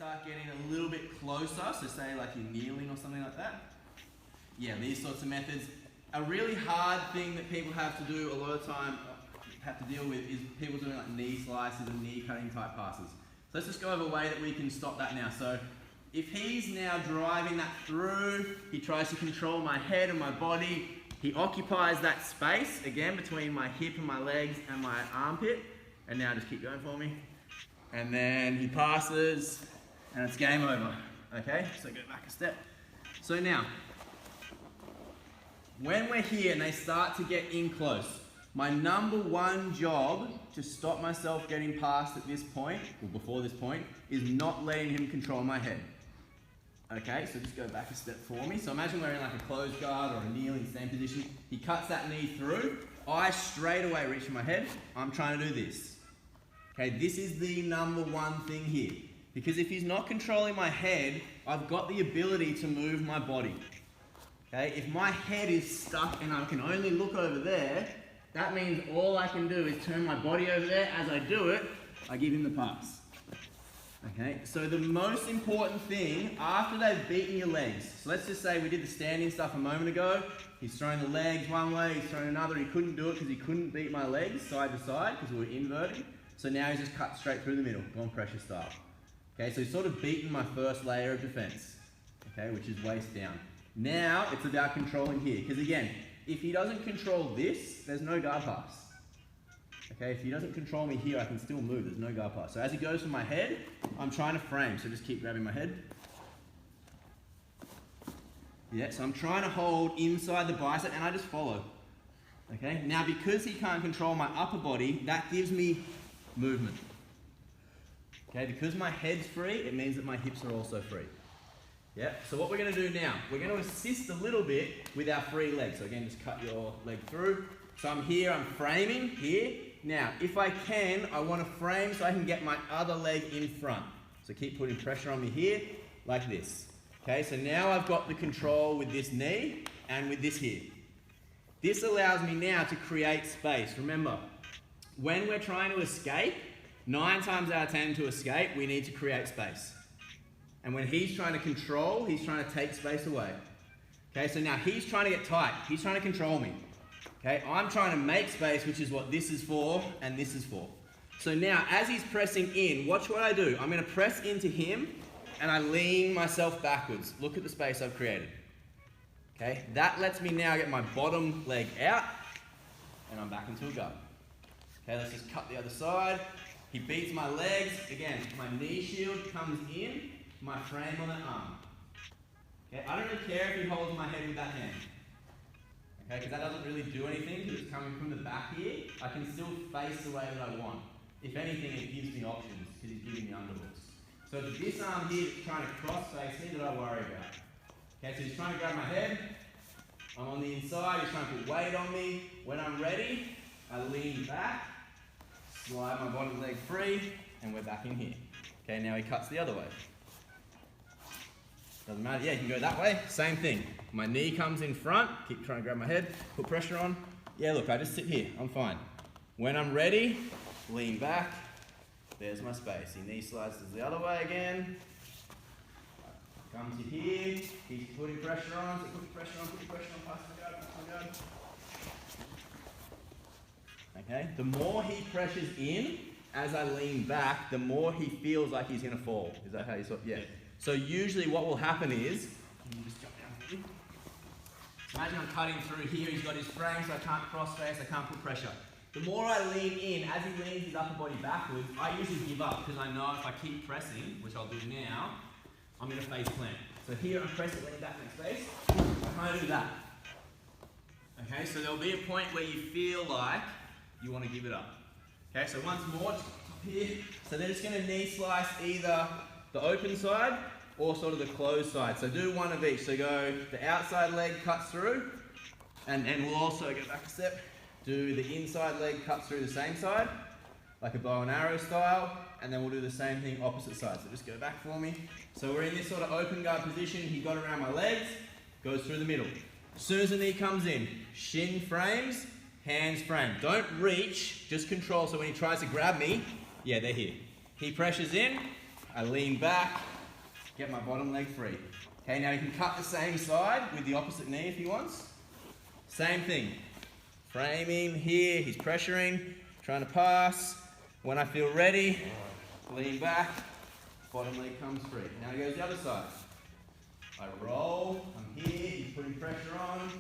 start getting a little bit closer, so say like you're kneeling or something like that. Yeah, these sorts of methods. A really hard thing that people have to do a lot of time, have to deal with, is people doing like knee slices and knee cutting type passes. So let's just go over a way that we can stop that now. So if he's now driving that through, he tries to control my head and my body, he occupies that space, again, between my hip and my legs and my armpit. And now just keep going for me. And then he passes, and it's game over. Okay, so go back a step. So now, when we're here and they start to get in close, my number one job to stop myself getting past at this point, or before this point, is not letting him control my head. Okay, so just go back a step for me. So imagine we're in like a closed guard or a kneeling stand position. He cuts that knee through. I straight away reach for my head. I'm trying to do this. Okay, this is the number one thing here. Because if he's not controlling my head, I've got the ability to move my body. Okay, if my head is stuck and I can only look over there, that means all I can do is turn my body over there. As I do it, I give him the pass. Okay, so the most important thing after they've beaten your legs, so let's just say we did the standing stuff a moment ago, he's throwing the legs one way, he's throwing another, he couldn't do it because he couldn't beat my legs side to side because we were inverting, so now he's just cut straight through the middle, gone pressure style. Okay, so he's sort of beaten my first layer of defense, okay, which is waist down. Now it's about controlling here, because again, if he doesn't control this, there's no guard pass. Okay, if he doesn't control me here, I can still move, there's no guard pass. So as he goes for my head, I'm trying to frame, so just keep grabbing my head. Yeah, so I'm trying to hold inside the bicep and I just follow. Okay, now because he can't control my upper body, that gives me movement. Okay, because my head's free, it means that my hips are also free. Yeah, so what we're going to do now, we're going to assist a little bit with our free leg. So again, just cut your leg through. So I'm here, I'm framing here. Now, if I can, I want to frame so I can get my other leg in front. So keep putting pressure on me here, like this. Okay, so now I've got the control with this knee and with this here. This allows me now to create space. Remember, when we're trying to escape, 9 times out of 10 to escape, we need to create space. And when he's trying to control, he's trying to take space away. Okay, so now he's trying to get tight. He's trying to control me. Okay, I'm trying to make space, which is what this is for and this is for. So now, as he's pressing in, watch what I do. I'm going to press into him and I lean myself backwards. Look at the space I've created. Okay, that lets me now get my bottom leg out and I'm back into a guard. Okay, let's just cut the other side. He beats my legs. Again, my knee shield comes in, my frame on that arm. Okay, I don't really care if he holds my head with that hand. Okay, because that doesn't really do anything because it's coming from the back here. I can still face the way that I want. If anything, it gives me options because he's giving me underhooks. So it's this arm here that's trying to cross face here that I worry about. Okay, so he's trying to grab my head. I'm on the inside, he's trying to put weight on me. When I'm ready, I lean back, slide my bottom leg free, and we're back in here. Okay, now he cuts the other way. Doesn't matter, yeah, you can go that way, same thing. My knee comes in front, keep trying to grab my head, put pressure on. Yeah, look, I just sit here, I'm fine. When I'm ready, lean back, there's my space. He knee slides to the other way again. Comes to here, keeps putting pressure on, so put pressure on, pass my guard. Okay, the more he pressures in, as I lean back, the more he feels like he's gonna fall. Is that how you saw it? Yeah. So usually what will happen is, imagine I'm cutting through here, he's got his frame, so I can't cross face, I can't put pressure. The more I lean in, as he leans his upper body backwards, I usually give up because I know if I keep pressing, which I'll do now, I'm going to face plant. So here I'm pressing, lean back next face, I can't do that. Okay, so there'll be a point where you feel like you want to give it up. Okay, so once more, just up here. So they're just going to knee slice either the open side or sort of the closed side. So do one of each. So go, the outside leg cuts through, and we'll also go back a step. Do the inside leg cuts through the same side, like a bow and arrow style, and then we'll do the same thing opposite side. So just go back for me. So we're in this sort of open guard position. He got around my legs, goes through the middle. As soon as the knee comes in, shin frames, hands frame. Don't reach, just control. So when he tries to grab me, yeah, they're here. He pressures in, I lean back, get my bottom leg free. Okay, now he can cut the same side with the opposite knee if he wants. Same thing. Frame him here, he's pressuring, trying to pass. When I feel ready, lean back, bottom leg comes free. Now he goes the other side. I roll, I'm here, he's putting pressure on.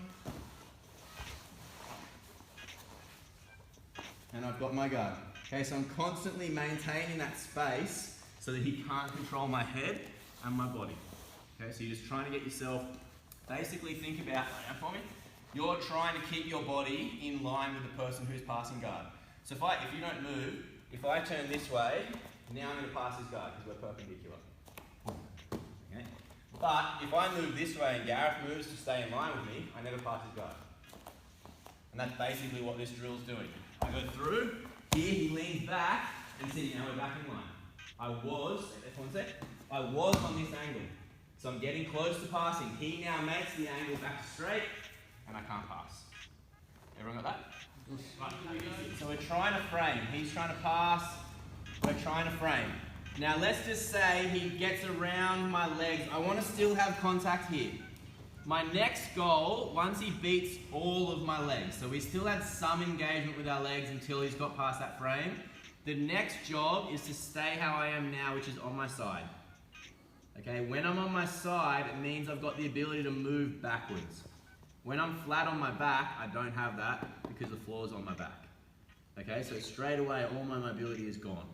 And I've got my guard. Okay, so I'm constantly maintaining that space so that he can't control my head and my body. Okay, so you're just trying to get yourself, basically think about, for me, you're trying to keep your body in line with the person who's passing guard. So if you don't move, if I turn this way, now I'm going to pass his guard because we're perpendicular. Okay? But if I move this way and Gareth moves to stay in line with me, I never pass his guard. And that's basically what this drill's doing. I go through, here he leans back, and see, now we're back in line. I was on this angle. So I'm getting close to passing. He now makes the angle back straight, and I can't pass. Everyone got that? So we're trying to frame. He's trying to pass, we're trying to frame. Now let's just say he gets around my legs. I want to still have contact here. My next goal, once he beats all of my legs, so we still had some engagement with our legs until he's got past that frame. The next job is to stay how I am now, which is on my side. Okay, when I'm on my side, it means I've got the ability to move backwards. When I'm flat on my back, I don't have that because the floor's on my back. Okay, so straight away, all my mobility is gone.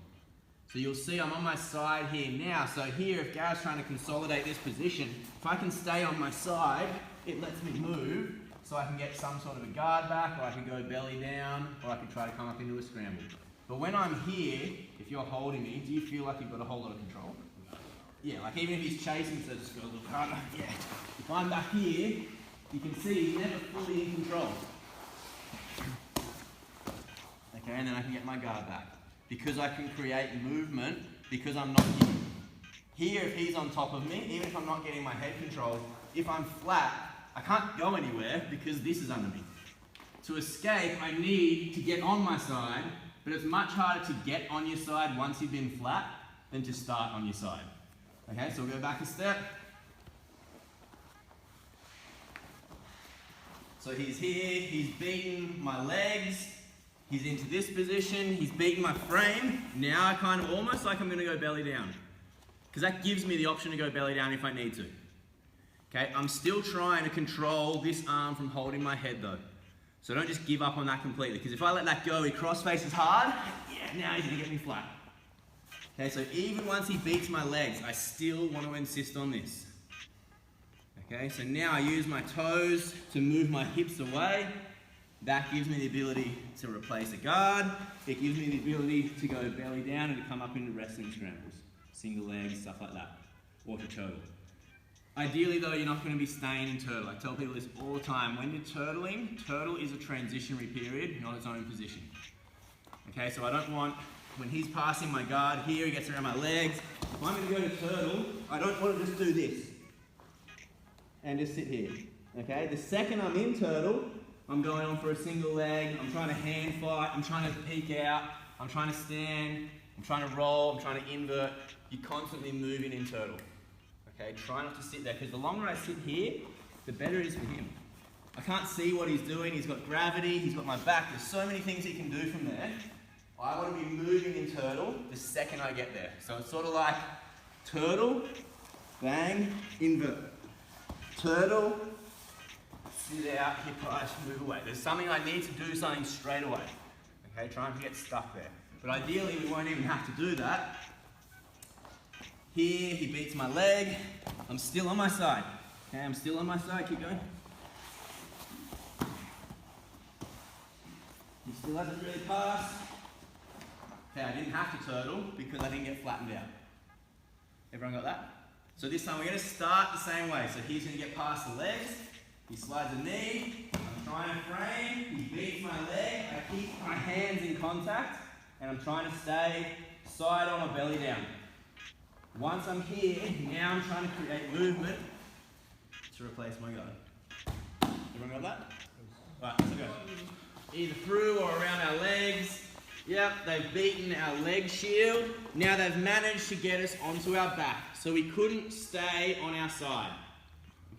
So you'll see I'm on my side here now. So here, if Gareth's trying to consolidate this position, if I can stay on my side, it lets me move so I can get some sort of a guard back, or I can go belly down, or I can try to come up into a scramble. But when I'm here, if you're holding me, do you feel like you've got a whole lot of control? Yeah, like even if he's chasing, so just go a little harder. Yeah. If I'm back here, you can see he's never fully in control. Okay, and then I can get my guard back. Because I can create movement, because I'm not here. Here, if he's on top of me, even if I'm not getting my head controlled, if I'm flat, I can't go anywhere because this is under me. To escape, I need to get on my side, but it's much harder to get on your side once you've been flat than to start on your side. Okay, so we'll go back a step. So he's here, he's beaten my legs, he's into this position, he's beaten my frame. Now I kind of almost like I'm going to go belly down. Because that gives me the option to go belly down if I need to. Okay, I'm still trying to control this arm from holding my head though. So don't just give up on that completely. Because if I let that go, he cross faces hard, yeah, now he's going to get me flat. Okay, so even once he beats my legs, I still want to insist on this. Okay, so now I use my toes to move my hips away. That gives me the ability to replace a guard. It gives me the ability to go belly down and to come up into wrestling scrambles. Single legs, stuff like that. Or to turtle. Ideally though, you're not going to be staying in turtle. I tell people this all the time. When you're turtling, turtle is a transitionary period, not its own position. Okay, so I don't want, when he's passing my guard here, he gets around my legs. If I'm going to go to turtle, I don't want to just do this. And just sit here. Okay, the second I'm in turtle, I'm going on for a single leg, I'm trying to hand fight, I'm trying to peek out, I'm trying to stand, I'm trying to roll, I'm trying to invert. You're constantly moving in turtle. Okay, try not to sit there, because the longer I sit here, the better it is for him. I can't see what he's doing, he's got gravity, he's got my back, there's so many things he can do from there. I want to be moving in turtle the second I get there. So it's sort of like turtle, bang, invert. Turtle, sit out, hip rise, move away. There's something I need to do something straight away. Okay, trying to get stuck there. But ideally, we won't even have to do that. Here, he beats my leg. I'm still on my side. Okay, I'm still on my side. Keep going. He still hasn't really passed. Okay, I didn't have to turtle because I didn't get flattened out. Everyone got that? So this time we're going to start the same way. So he's going to get past the legs. He slides a knee. I'm trying to frame. He beats my leg. I keep my hands in contact. And I'm trying to stay side on or belly down. Once I'm here, now I'm trying to create movement to replace my guard. Everyone got that? Right, let's go. Either through or around our legs. Yep, they've beaten our leg shield. Now they've managed to get us onto our back. So we couldn't stay on our side.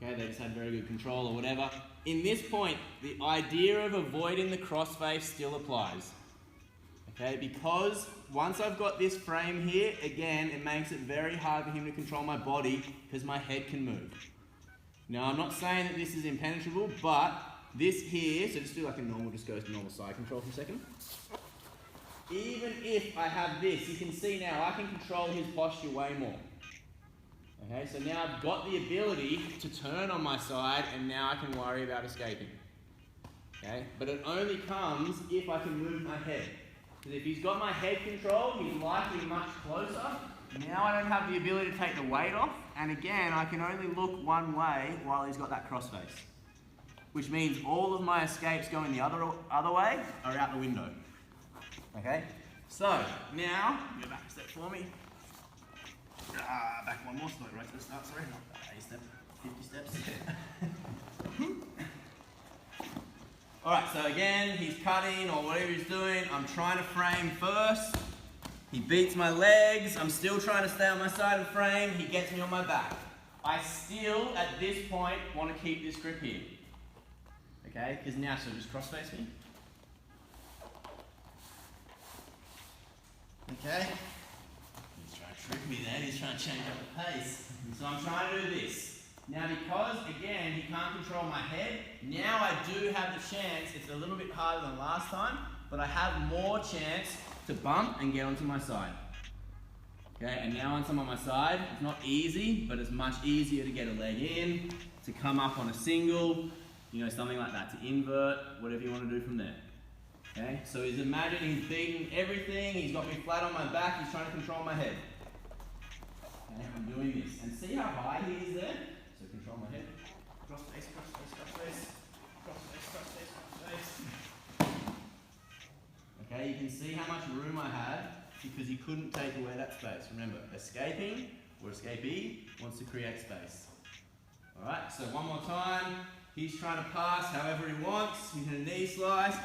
Okay, they just had very good control or whatever. In this point, the idea of avoiding the crossface still applies. Okay, because once I've got this frame here, again, it makes it very hard for him to control my body because my head can move. Now, I'm not saying that this is impenetrable, but this here, so just do like a normal, just goes to normal side control for a second. Even if I have this, you can see now I can control his posture way more. Okay, so now I've got the ability to turn on my side and now I can worry about escaping. Okay, but it only comes if I can move my head. Because if he's got my head controlled, he's likely much closer. Now I don't have the ability to take the weight off, and again, I can only look one way while he's got that crossface. Which means all of my escapes going the other way are out the window. Okay, so now, go back a step for me. Back one more, so right to the start, sorry. Not 80 steps, 50 steps. Alright, so again, he's cutting or whatever he's doing. I'm trying to frame first. He beats my legs. I'm still trying to stay on my side of the frame. He gets me on my back. I still, at this point, want to keep this grip here. Okay, because now, so just cross-face me. Okay. He's trying to trick me there. He's trying to change up the pace. So I'm trying to do this. Now because, again, he can't control my head, now I do have the chance, it's a little bit harder than last time, but I have more chance to bump and get onto my side. Okay, and now once I'm on my side, it's not easy, but it's much easier to get a leg in, to come up on a single, you know, something like that, to invert, whatever you want to do from there. Okay, so he's imagining he's beating everything, he's got me flat on my back, he's trying to control my head. Okay, I'm doing this, and see how high he is there? So control my head. Cross face, cross face, cross face. Cross face, cross face, cross face. Okay, you can see how much room I had because he couldn't take away that space. Remember, escaping or escapee wants to create space. Alright, so one more time. He's trying to pass however he wants. He's in a knee slice.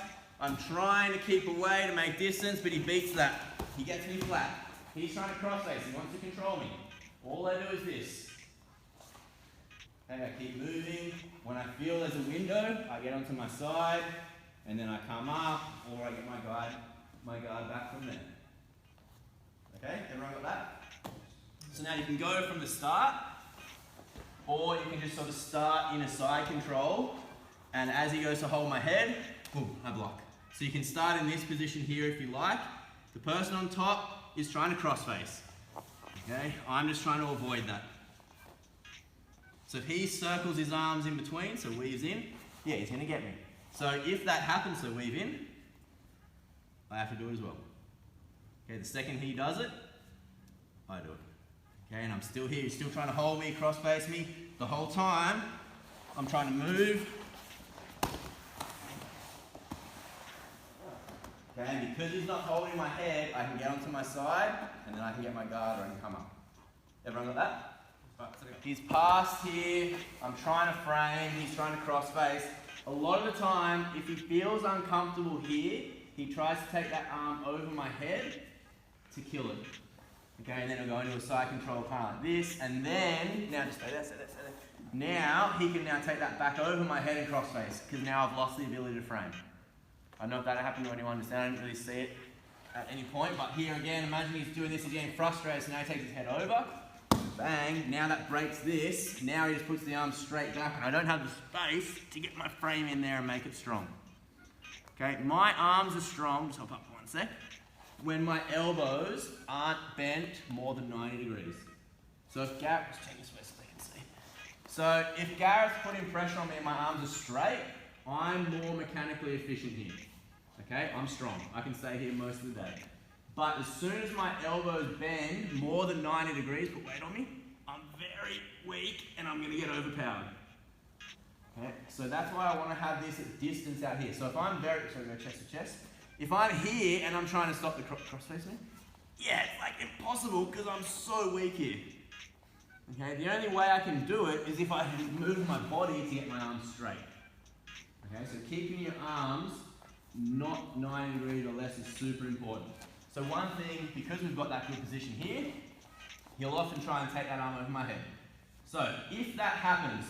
I'm trying to keep away to make distance, but he beats that. He gets me flat. He's trying to cross face. He wants to control me. All I do is this. Okay, I keep moving. When I feel there's a window, I get onto my side, and then I come up, or I get my guard back from there. Okay, everyone got that? So now you can go from the start, or you can just sort of start in a side control, and as he goes to hold my head, boom, I block. So you can start in this position here if you like. The person on top is trying to cross face. Okay, I'm just trying to avoid that. So if he circles his arms in between, so weaves in, yeah, he's going to get me. So if that happens to weave in, I have to do it as well. Okay, the second he does it, I do it. Okay, and I'm still here, he's still trying to hold me, cross face me. The whole time, I'm trying to move. Okay, and because he's not holding my head, I can get onto my side, and then I can get my guard or I can come up. Everyone got that? Right, so he's passed here, I'm trying to frame, he's trying to cross face. A lot of the time, if he feels uncomfortable here, he tries to take that arm over my head to kill it. Okay, and then he'll go into a side control kind of like this, and then, now just stay there, stay there, stay there. Now, he can now take that back over my head and cross face, because now I've lost the ability to frame. I don't know if that happened to anyone, just I didn't really see it at any point, but here again, imagine he's doing this, he's getting frustrated, so now he takes his head over, bang, now that breaks this, now he just puts the arm straight back, and I don't have the space to get my frame in there and make it strong. Okay, my arms are strong, just hop up for one sec, when my elbows aren't bent more than 90 degrees. So if Gareth, just take this way so they can see. So if Gareth's putting pressure on me and my arms are straight, I'm more mechanically efficient here. Okay, I'm strong. I can stay here most of the day. But as soon as my elbows bend more than 90 degrees, put weight on me, I'm very weak and I'm going to get overpowered. Okay, so that's why I want to have this at distance out here. So if I'm go chest to chest. If I'm here and I'm trying to stop the cross-face me, yeah, it's like impossible because I'm so weak here. Okay, the only way I can do it is if I move my body to get my arms straight. Okay, so keeping your arms not 90 degrees or less is super important. So one thing, because we've got that good position here, he'll often try and take that arm over my head. So if that happens,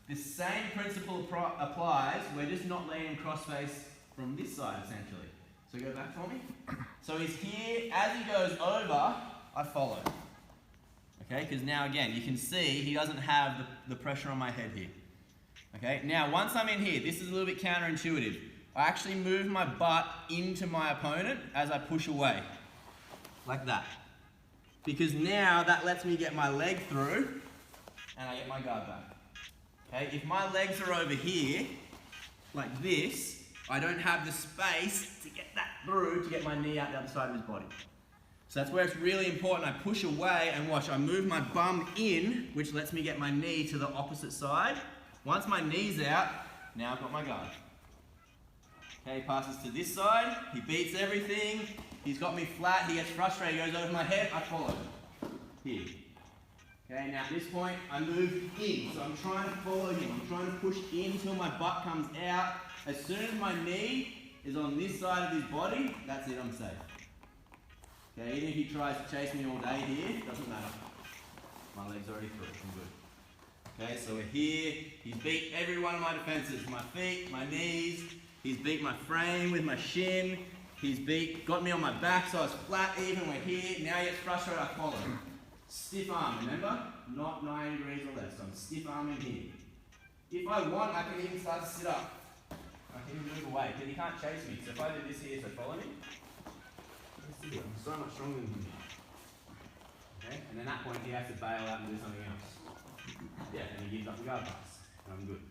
the same principle applies. We're just not laying cross-face from this side, essentially. So go back for me. So he's here. As he goes over, I follow. Okay, because now again, you can see he doesn't have the pressure on my head here. Okay, now once I'm in here, this is a little bit counterintuitive. I actually move my butt into my opponent as I push away. Like that. Because now that lets me get my leg through and I get my guard back. Okay, if my legs are over here, like this, I don't have the space to get that through to get my knee out the other side of his body. So that's where it's really important. I push away and watch. I move my bum in, which lets me get my knee to the opposite side. Once my knee's out, now I've got my guard. Okay, he passes to this side. He beats everything. He's got me flat. He gets frustrated. He goes over my head. I follow. Here. Okay, now at this point, I move in. So I'm trying to follow him. I'm trying to push in until my butt comes out. As soon as my knee is on this side of his body, that's it, I'm safe. Okay, even if he tries to chase me all day here, doesn't matter. My leg's already through, I'm good. Okay, so we're here. He's beat every one of my defenses. My feet, my knees. He's beat my frame with my shin. He's got me on my back so I was flat even. We're here. Now he gets frustrated, I follow. Stiff arm, remember? Not 90 degrees or less. So I'm stiff arming here. If I want, I can even start to sit up. I can even move away, because he can't chase me. So if I do this here, so follow me. I'm so much stronger than him. Okay? And then at that point, he has to bail out and do something else. Yeah, and he gives up the guard pass. And I'm good.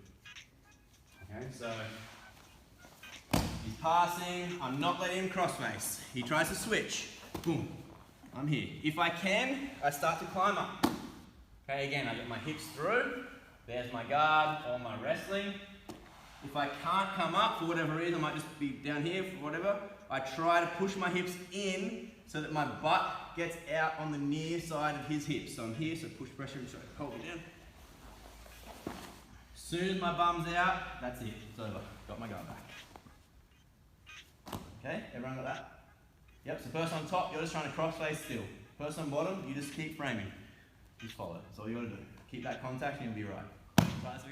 Okay, so he's passing. I'm not letting him cross-face. He tries to switch. Boom. I'm here. If I can, I start to climb up. Okay, again, I get my hips through. There's my guard or my wrestling. If I can't come up for whatever reason, I might just be down here for whatever, I try to push my hips in so that my butt gets out on the near side of his hips. So I'm here, so push pressure and try to hold it down. As soon as my bum's out, that's it. It's over. Got my guard back. Okay, everyone got that? Yep, so person on top, you're just trying to cross-face still. Person on bottom, you just keep framing. Just follow. That's all you got to do. Keep that contact and you'll be right. So let's go.